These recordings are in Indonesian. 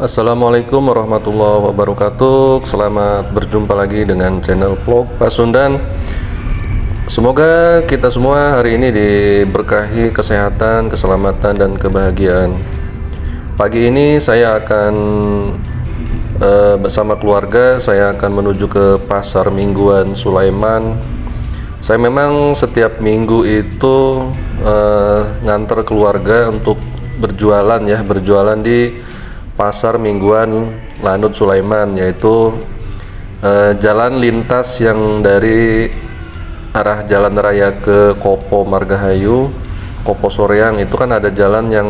Assalamualaikum warahmatullahi wabarakatuh. Selamat berjumpa lagi dengan channel vlog Pasundan. Semoga kita semua hari ini diberkahi kesehatan, keselamatan, dan kebahagiaan. Pagi ini saya akan bersama keluarga, saya akan menuju ke pasar mingguan Sulaiman. Saya memang setiap minggu itu nganter keluarga untuk berjualan di pasar mingguan Lanut Sulaiman, yaitu jalan lintas yang dari arah jalan raya ke Kopo Margahayu, Kopo Soreang. Itu kan ada jalan yang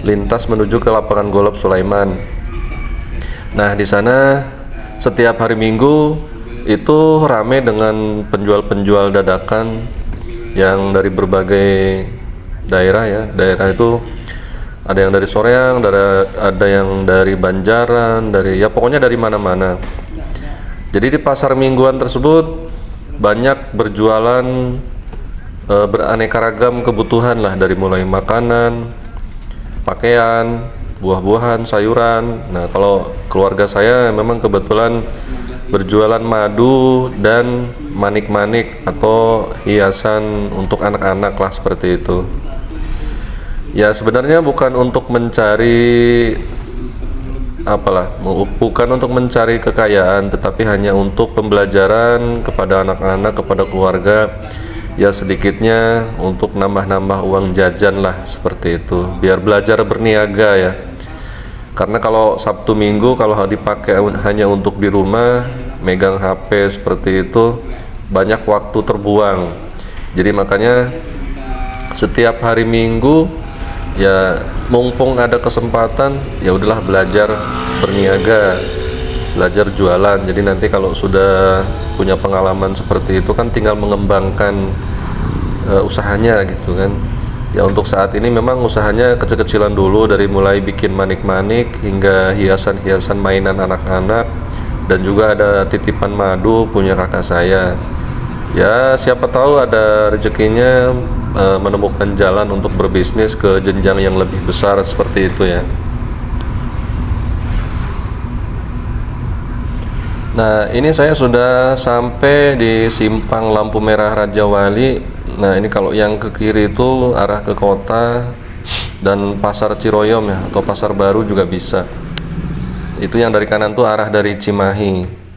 lintas menuju ke lapangan golf Sulaiman. Nah, di sana setiap hari Minggu itu rame dengan penjual-penjual dadakan yang dari berbagai daerah ya. Daerah itu ada yang dari Soreang, ada yang dari Banjaran, pokoknya dari mana-mana. Jadi di pasar mingguan tersebut banyak berjualan beraneka ragam kebutuhan lah, dari mulai makanan, pakaian, buah-buahan, sayuran. Nah, kalau keluarga saya memang kebetulan berjualan madu dan manik-manik atau hiasan untuk anak-anak lah, seperti itu. Ya, sebenarnya bukan untuk mencari bukan untuk mencari kekayaan, tetapi hanya untuk pembelajaran kepada anak-anak, kepada keluarga. Ya, sedikitnya untuk nambah-nambah uang jajan lah, seperti itu. Biar belajar berniaga ya. Karena kalau Sabtu Minggu kalau dipakai hanya untuk di rumah, megang HP seperti itu, banyak waktu terbuang. Jadi makanya setiap hari Minggu ya, mumpung ada kesempatan, ya udahlah belajar berniaga, belajar jualan. Jadi nanti kalau sudah punya pengalaman seperti itu kan tinggal mengembangkan usahanya gitu kan. Ya, untuk saat ini memang usahanya kecil-kecilan dulu, dari mulai bikin manik-manik hingga hiasan-hiasan mainan anak-anak, dan juga ada titipan madu punya kakak saya. Ya, siapa tahu ada rezekinya menemukan jalan untuk berbisnis ke jenjang yang lebih besar, seperti itu ya. Nah, ini saya sudah sampai di simpang lampu merah Raja Wali. Nah, ini kalau yang ke kiri itu arah ke kota dan pasar Ciroyom ya, atau pasar baru juga bisa. Itu yang dari kanan tuh arah dari Cimahi.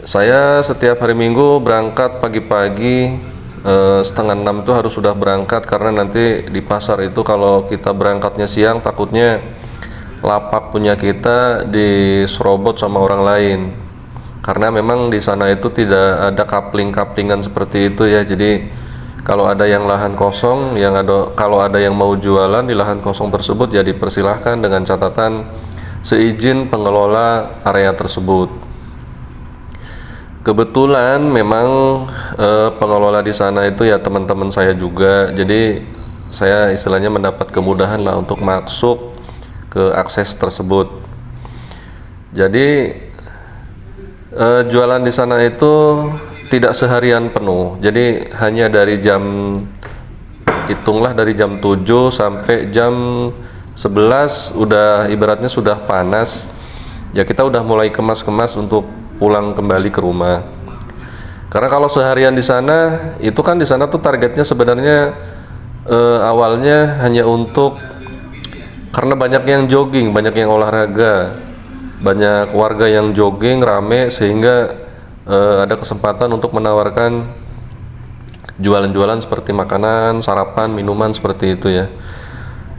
Saya setiap hari Minggu berangkat pagi-pagi, setengah 6 itu harus sudah berangkat, karena nanti di pasar itu kalau kita berangkatnya siang takutnya lapak punya kita diserobot sama orang lain, karena memang di sana itu tidak ada kapling-kaplingan seperti itu ya. Jadi kalau ada yang lahan kosong, kalau ada yang mau jualan di lahan kosong tersebut, ya dipersilahkan dengan catatan seizin pengelola area tersebut. Kebetulan memang pengelola di sana itu ya teman-teman saya juga, jadi saya istilahnya mendapat kemudahan lah untuk masuk ke akses tersebut. Jadi jualan di sana itu tidak seharian penuh, jadi hanya dari hitunglah dari jam 7 sampai jam 11 udah ibaratnya sudah panas. Ya, kita udah mulai kemas-kemas untuk pulang kembali ke rumah. Karena kalau seharian di sana, itu kan di sana tuh targetnya sebenarnya awalnya hanya karena banyak yang jogging, banyak yang olahraga, banyak warga yang jogging rame, sehingga ada kesempatan untuk menawarkan jualan-jualan seperti makanan, sarapan, minuman, seperti itu ya.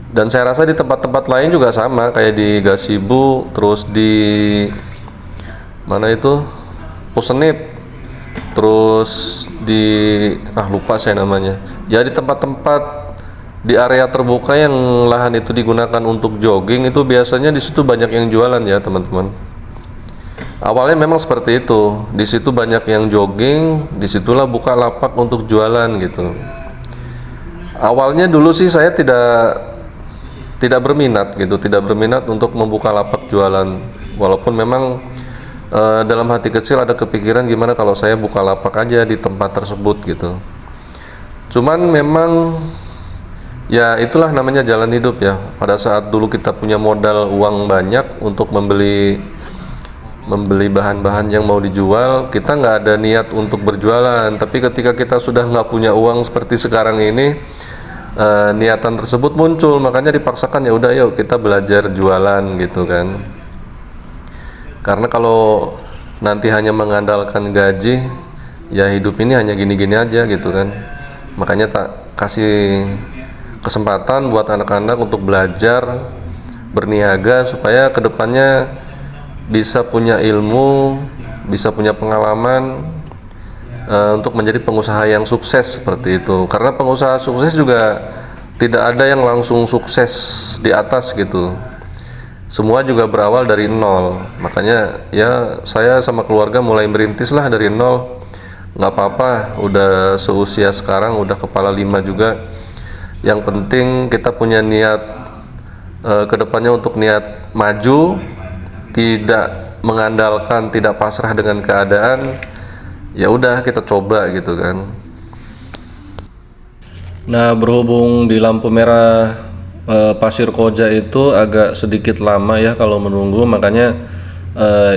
Dan saya rasa di tempat-tempat lain juga sama, kayak di Gasibu, terus di mana itu, Pusenip, terus di lupa saya namanya ya, di tempat-tempat di area terbuka yang lahan itu digunakan untuk jogging, itu biasanya di situ banyak yang jualan ya teman-teman. Awalnya memang seperti itu, di situ banyak yang jogging, disitulah buka lapak untuk jualan gitu. Awalnya dulu sih saya tidak berminat gitu, tidak berminat untuk membuka lapak jualan, walaupun memang dalam hati kecil ada kepikiran gimana kalau saya buka lapak aja di tempat tersebut gitu. Cuman memang Ya itulah namanya jalan hidup ya. Pada saat dulu kita punya modal uang banyak untuk membeli bahan-bahan yang mau dijual, kita nggak ada niat untuk berjualan. Tapi ketika kita sudah nggak punya uang seperti sekarang ini, niatan tersebut muncul, makanya dipaksakan, ya udah yuk kita belajar jualan gitu kan. Karena kalau nanti hanya mengandalkan gaji, ya hidup ini hanya gini-gini aja gitu kan. Makanya tak kasih kesempatan buat anak-anak untuk belajar berniaga supaya kedepannya bisa punya ilmu, bisa punya pengalaman untuk menjadi pengusaha yang sukses seperti itu. Karena pengusaha sukses juga tidak ada yang langsung sukses di atas gitu. Semua juga berawal dari nol. Makanya ya saya sama keluarga mulai merintis lah dari nol. Nggak apa-apa, udah seusia sekarang, udah kepala 5 juga. Yang penting kita punya niat kedepannya untuk niat maju, tidak mengandalkan, tidak pasrah dengan keadaan. Ya udah kita coba gitu kan. Nah, berhubung di lampu merah Pasir Koja itu agak sedikit lama ya kalau menunggu, makanya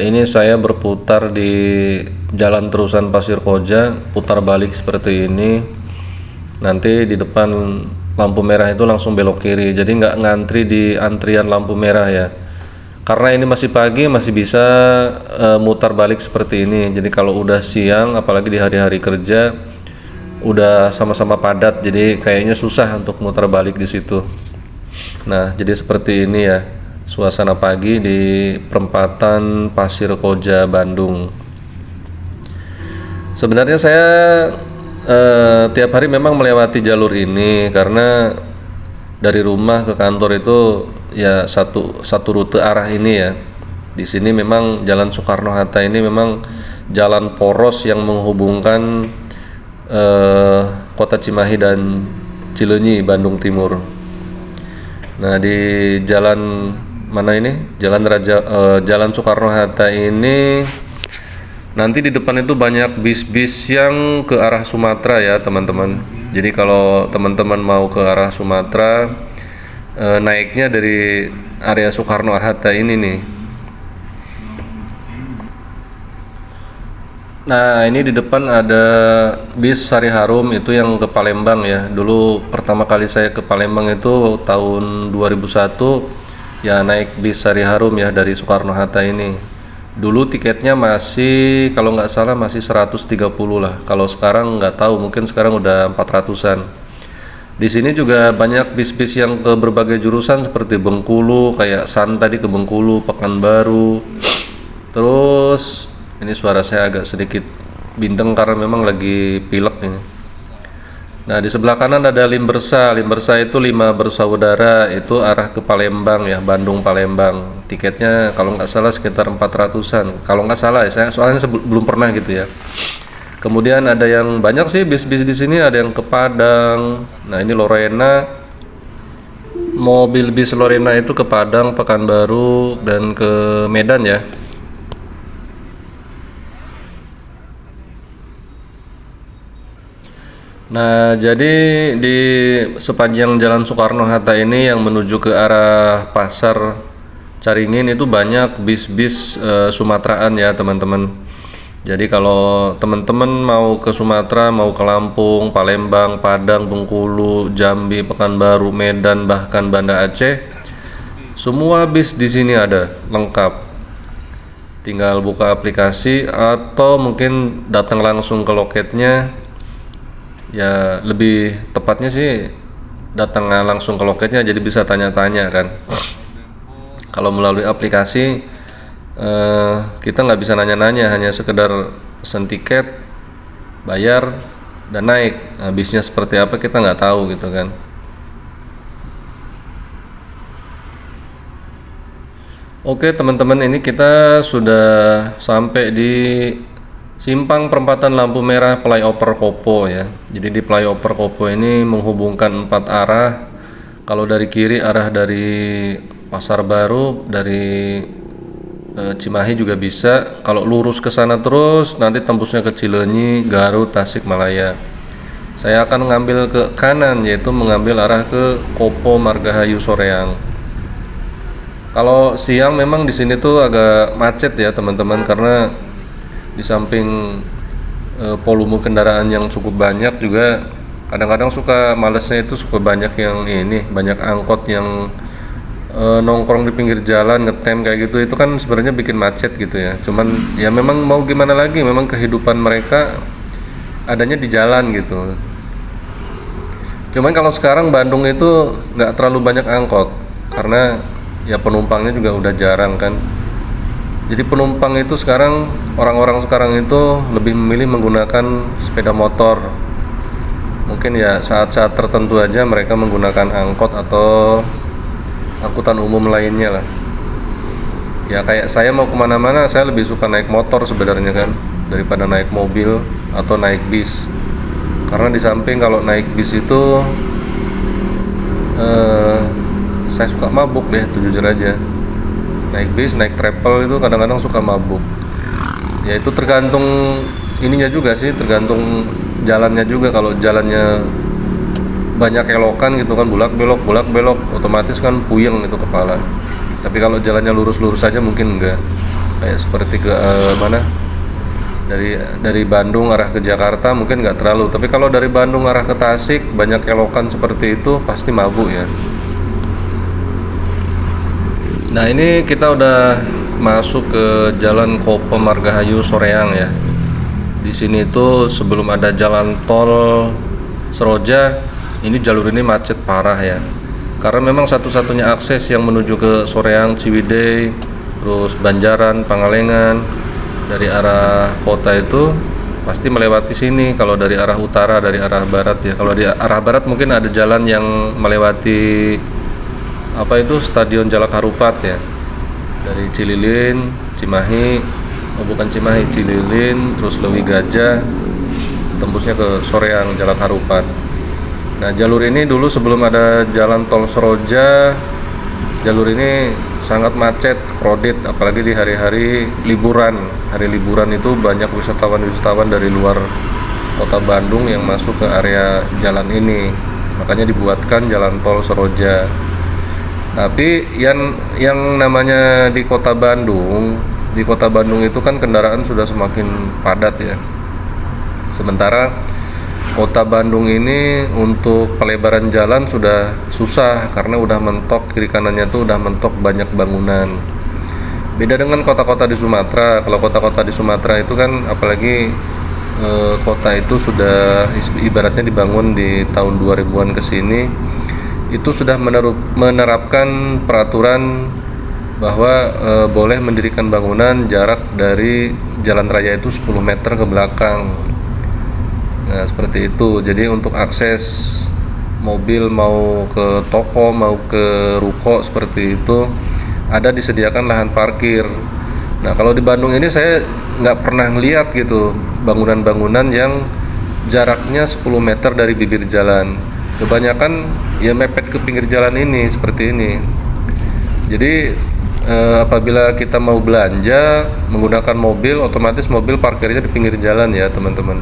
ini saya berputar di jalan terusan Pasir Koja, putar balik seperti ini. Nanti di depan lampu merah itu langsung belok kiri, jadi nggak ngantri di antrian lampu merah ya. Karena ini masih pagi, masih bisa mutar balik seperti ini. Jadi kalau udah siang, apalagi di hari-hari kerja, udah sama-sama padat, jadi kayaknya susah untuk mutar balik di situ. Nah, jadi seperti ini ya suasana pagi di perempatan Pasir Koja, Bandung. Sebenarnya saya tiap hari memang melewati jalur ini karena dari rumah ke kantor itu ya satu rute arah ini ya. Di sini memang Jalan Soekarno-Hatta ini memang jalan poros yang menghubungkan Kota Cimahi dan Cileunyi, Bandung Timur. Nah, di jalan mana ini? Jalan Soekarno-Hatta ini nanti di depan itu banyak bis-bis yang ke arah Sumatera ya teman-teman. Jadi kalau teman-teman mau ke arah Sumatera, naiknya dari area Soekarno-Hatta ini nih. Nah, ini di depan ada bis Sari Harum itu yang ke Palembang ya. Dulu pertama kali saya ke Palembang itu tahun 2001 ya, naik bis Sari Harum ya dari Soekarno-Hatta ini. Dulu tiketnya masih kalau nggak salah masih 130 lah. Kalau sekarang nggak tahu, mungkin sekarang udah 400-an. Di sini juga banyak bis-bis yang ke berbagai jurusan seperti Bengkulu, kayak San tadi ke Bengkulu, Pekanbaru. Terus ini suara saya agak sedikit bindeng karena memang lagi pilek ini. Nah, di sebelah kanan ada Limbersa. Limbersa itu 5 bersaudara, itu arah ke Palembang ya, Bandung Palembang. Tiketnya kalau nggak salah sekitar 400-an. Kalau nggak salah ya, saya soalnya belum pernah gitu ya. Kemudian ada yang banyak sih bis-bis di sini, ada yang ke Padang. Nah, ini Lorena. Mobil bis Lorena itu ke Padang, Pekanbaru dan ke Medan ya. Nah, jadi di sepanjang Jalan Soekarno-Hatta ini yang menuju ke arah Pasar Caringin itu banyak bis-bis Sumateraan ya teman-teman. Jadi kalau teman-teman mau ke Sumatera, mau ke Lampung, Palembang, Padang, Bengkulu, Jambi, Pekanbaru, Medan, bahkan Banda Aceh, semua bis di sini ada, lengkap. Tinggal buka aplikasi atau mungkin datang langsung ke loketnya. Ya lebih tepatnya sih datang langsung ke loketnya, jadi bisa tanya-tanya kan. Kalau melalui aplikasi kita nggak bisa nanya-nanya, hanya sekedar pesen tiket, bayar, dan naik. Nah, bisnya seperti apa kita nggak tahu gitu kan. Oke teman-teman, ini kita sudah sampai di simpang perempatan lampu merah flyover Kopo ya. Jadi di flyover Kopo ini menghubungkan 4 arah. Kalau dari kiri arah dari Pasar Baru, dari Cimahi juga bisa. Kalau lurus ke sana terus nanti tembusnya ke Cileunyi, Garut, Tasikmalaya. Saya akan mengambil ke kanan, yaitu mengambil arah ke Kopo Margahayu Soreang. Kalau siang memang di sini tuh agak macet ya teman-teman, karena di samping volume kendaraan yang cukup banyak juga kadang-kadang suka malesnya itu suka banyak yang banyak angkot yang nongkrong di pinggir jalan ngetem kayak gitu. Itu kan sebenarnya bikin macet gitu ya, cuman ya memang mau gimana lagi, memang kehidupan mereka adanya di jalan gitu. Cuman kalau sekarang Bandung itu nggak terlalu banyak angkot karena ya penumpangnya juga udah jarang kan. Jadi penumpang itu sekarang, orang-orang sekarang itu lebih memilih menggunakan sepeda motor. Mungkin ya saat-saat tertentu aja mereka menggunakan angkot atau angkutan umum lainnya lah. Ya kayak saya mau kemana-mana saya lebih suka naik motor sebenarnya kan, daripada naik mobil atau naik bis. Karena di samping kalau naik bis itu saya suka mabuk deh, jujur aja. Naik bis, naik travel itu kadang-kadang suka mabuk. Ya itu tergantung ininya juga sih, tergantung jalannya juga. Kalau jalannya banyak kelokan gitu kan, bulak belok, otomatis kan puyeng itu kepala. Tapi kalau jalannya lurus-lurus saja mungkin enggak. Kayak seperti ke mana? Dari Bandung arah ke Jakarta mungkin nggak terlalu, tapi kalau dari Bandung arah ke Tasik banyak kelokan seperti itu pasti mabuk ya. Nah ini kita udah masuk ke Jalan Kopo Margahayu Soreang ya. Di sini tuh sebelum ada jalan tol Seroja, ini jalur ini macet parah ya. Karena memang satu-satunya akses yang menuju ke Soreang, Ciwidey, terus Banjaran, Pangalengan dari arah kota itu pasti melewati sini. Kalau dari arah utara, dari arah barat ya. Kalau di arah barat mungkin ada jalan yang melewati apa itu Stadion Jalak Harupat ya. Dari Cililin, Cimahi, bukan Cimahi, Cililin, terus Lewi Gajah, tembusnya ke Soreang, Jalak Harupat. Nah jalur ini dulu sebelum ada jalan tol Seroja, jalur ini sangat macet, crowded, apalagi di hari-hari liburan. Hari liburan itu banyak wisatawan-wisatawan dari luar kota Bandung yang masuk ke area jalan ini. Makanya dibuatkan jalan tol Seroja. Tapi yang namanya di kota Bandung itu kan kendaraan sudah semakin padat ya. Sementara kota Bandung ini untuk pelebaran jalan sudah susah karena udah mentok, kiri kanannya tuh udah mentok banyak bangunan. Beda dengan kota-kota di Sumatera. Kalau kota-kota di Sumatera itu kan apalagi kota itu sudah ibaratnya dibangun di tahun 2000-an ke sini, itu sudah menerapkan peraturan bahwa boleh mendirikan bangunan jarak dari jalan raya itu 10 meter ke belakang. Nah seperti itu. Jadi untuk akses mobil mau ke toko mau ke ruko seperti itu ada disediakan lahan parkir. Nah kalau di Bandung ini saya nggak pernah ngeliat gitu bangunan-bangunan yang jaraknya 10 meter dari bibir jalan. Kebanyakan ya mepet ke pinggir jalan ini seperti ini. Jadi apabila kita mau belanja menggunakan mobil, otomatis mobil parkirnya di pinggir jalan ya teman-teman.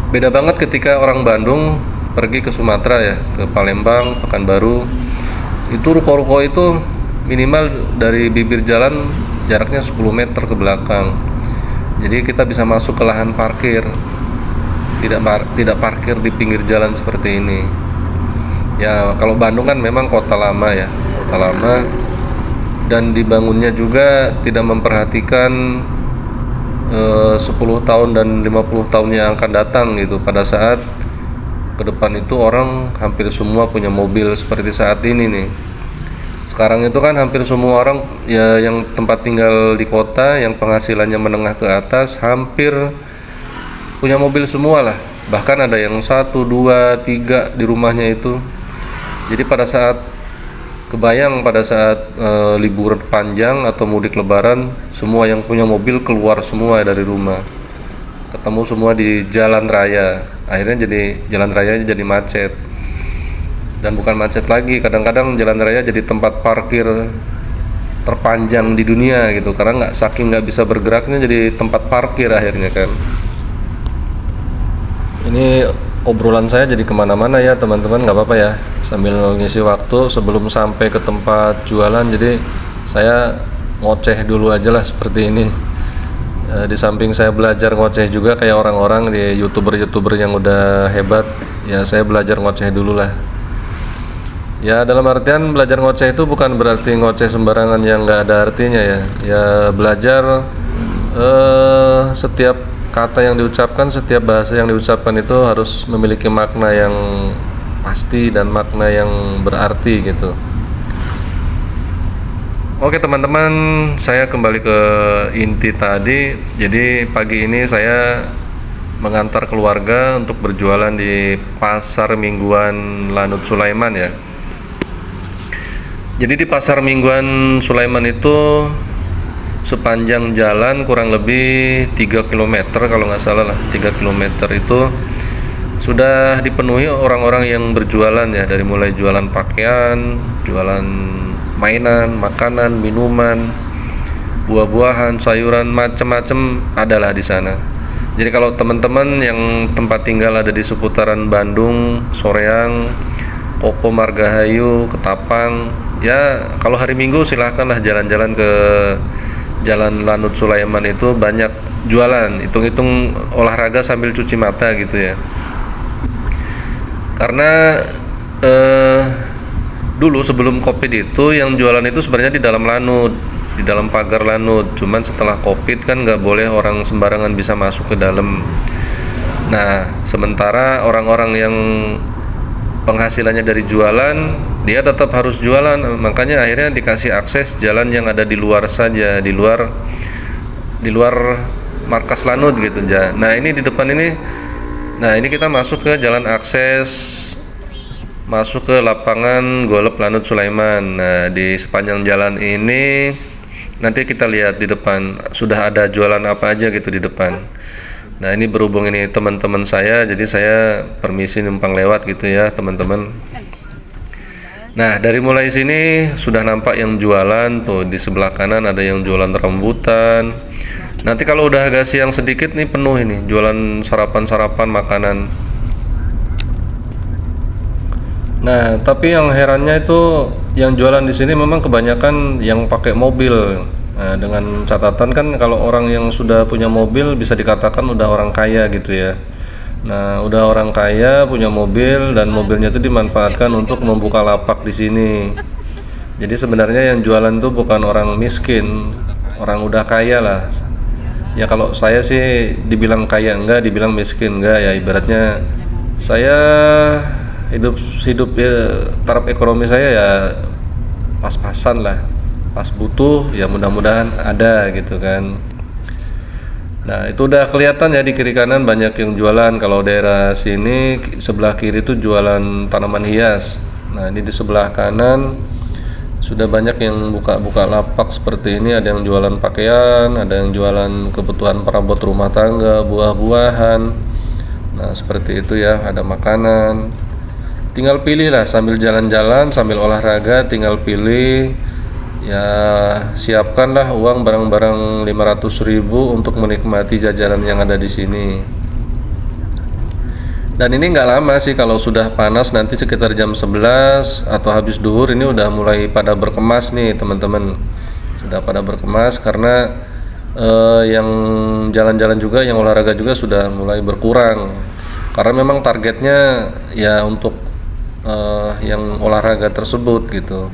Beda banget ketika orang Bandung pergi ke Sumatera ya, ke Palembang, Pekanbaru. Itu ruko-ruko itu minimal dari bibir jalan jaraknya 10 meter ke belakang. Jadi kita bisa masuk ke lahan parkir. Tidak parkir di pinggir jalan seperti ini. Ya, kalau Bandung kan memang kota lama ya, kota lama, dan dibangunnya juga tidak memperhatikan 10 tahun dan 50 tahun yang akan datang gitu. Pada saat ke depan itu orang hampir semua punya mobil seperti saat ini nih. Sekarang itu kan hampir semua orang ya yang tempat tinggal di kota yang penghasilannya menengah ke atas hampir punya mobil semua lah. Bahkan ada yang 1, 2, 3 di rumahnya itu. Jadi pada saat liburan panjang atau mudik lebaran, semua yang punya mobil keluar semua dari rumah, ketemu semua di jalan raya. Akhirnya jalan raya jadi macet, dan bukan macet lagi, kadang-kadang jalan raya jadi tempat parkir terpanjang di dunia gitu, karena nggak bisa bergeraknya jadi tempat parkir akhirnya kan. Ini obrolan saya jadi kemana-mana ya teman-teman, nggak apa-apa ya, sambil ngisi waktu sebelum sampai ke tempat jualan. Jadi saya ngoceh dulu aja lah seperti ini. Di samping saya belajar ngoceh juga kayak orang-orang di youtuber-youtuber yang udah hebat, ya saya belajar ngoceh dulu lah. Ya dalam artian belajar ngoceh itu bukan berarti ngoceh sembarangan yang nggak ada artinya ya. Ya belajar setiap kata yang diucapkan, setiap bahasa yang diucapkan itu harus memiliki makna yang pasti dan makna yang berarti gitu. Oke teman-teman, saya kembali ke inti tadi. Jadi pagi ini saya mengantar keluarga untuk berjualan di pasar mingguan Lanut Sulaiman ya. Jadi di pasar mingguan Sulaiman itu sepanjang jalan kurang lebih 3 km kalau nggak salah lah, 3 km itu sudah dipenuhi orang-orang yang berjualan ya, dari mulai jualan pakaian, jualan mainan, makanan, minuman, buah-buahan, sayuran, macam-macam adalah di sana. Jadi kalau teman-teman yang tempat tinggal ada di seputaran Bandung, Soreang, Kopo, Margahayu, Ketapang, ya kalau hari Minggu silahkanlah jalan-jalan ke Jalan Lanut Sulaiman, itu banyak jualan, hitung-hitung olahraga sambil cuci mata gitu ya. Karena dulu sebelum Covid itu yang jualan itu sebenarnya di dalam lanut, di dalam pagar lanut. Cuman setelah Covid kan nggak boleh orang sembarangan bisa masuk ke dalam. Nah, sementara orang-orang yang penghasilannya dari jualan, dia tetap harus jualan. Makanya akhirnya dikasih akses jalan yang ada di luar saja, di luar markas lanut gitu ya. Nah, ini di depan ini. Nah, ini kita masuk ke jalan akses masuk ke lapangan golf Lanut Sulaiman. Nah, di sepanjang jalan ini nanti kita lihat di depan sudah ada jualan apa aja gitu di depan. Nah, ini berhubung ini teman-teman saya, jadi saya permisi numpang lewat gitu ya teman-teman. Nah, dari mulai sini sudah nampak yang jualan tuh, di sebelah kanan ada yang jualan rambutan. Nanti kalau udah agak siang sedikit nih penuh ini jualan sarapan-sarapan makanan. Nah, tapi yang herannya itu yang jualan di sini memang kebanyakan yang pakai mobil. Nah, dengan catatan kan kalau orang yang sudah punya mobil bisa dikatakan udah orang kaya gitu ya. Nah, udah orang kaya punya mobil dan mobilnya itu dimanfaatkan untuk membuka lapak di sini. Jadi sebenarnya yang jualan tuh bukan orang miskin, orang udah kaya lah. Ya kalau saya sih dibilang kaya enggak, dibilang miskin enggak ya, ibaratnya saya hidup ya, taraf ekonomi saya ya pas-pasan lah, pas butuh ya mudah-mudahan ada gitu kan. Nah, itu udah kelihatan ya di kiri kanan banyak yang jualan. Kalau daerah sini sebelah kiri itu jualan tanaman hias. Nah, ini di sebelah kanan sudah banyak yang buka-buka lapak seperti ini. Ada yang jualan pakaian, ada yang jualan kebutuhan perabot rumah tangga, buah-buahan. Nah, seperti itu ya, ada makanan. Tinggal pilih lah, sambil jalan-jalan, sambil olahraga, tinggal pilih. Ya, siapkanlah uang barang-barang 500.000 untuk menikmati jajanan yang ada di sini. Dan ini nggak lama sih, kalau sudah panas nanti sekitar jam 11 atau habis duhur ini udah mulai pada berkemas nih teman-teman. Sudah pada berkemas karena yang jalan-jalan juga, yang olahraga juga sudah mulai berkurang. Karena memang targetnya ya untuk yang olahraga tersebut gitu.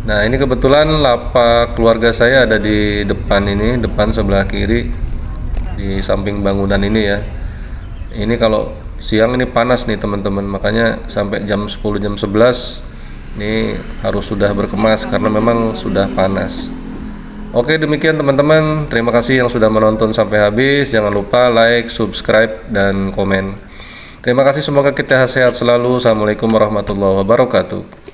Nah, ini kebetulan lapak keluarga saya ada di depan ini, depan sebelah kiri, di samping bangunan ini ya. Ini kalau siang ini panas nih teman-teman, makanya sampai jam 10 jam 11 ini harus sudah berkemas karena memang sudah panas. Oke, demikian teman-teman, terima kasih yang sudah menonton sampai habis. Jangan lupa like, subscribe, dan komen. Terima kasih, semoga kita sehat selalu. Assalamualaikum warahmatullahi wabarakatuh.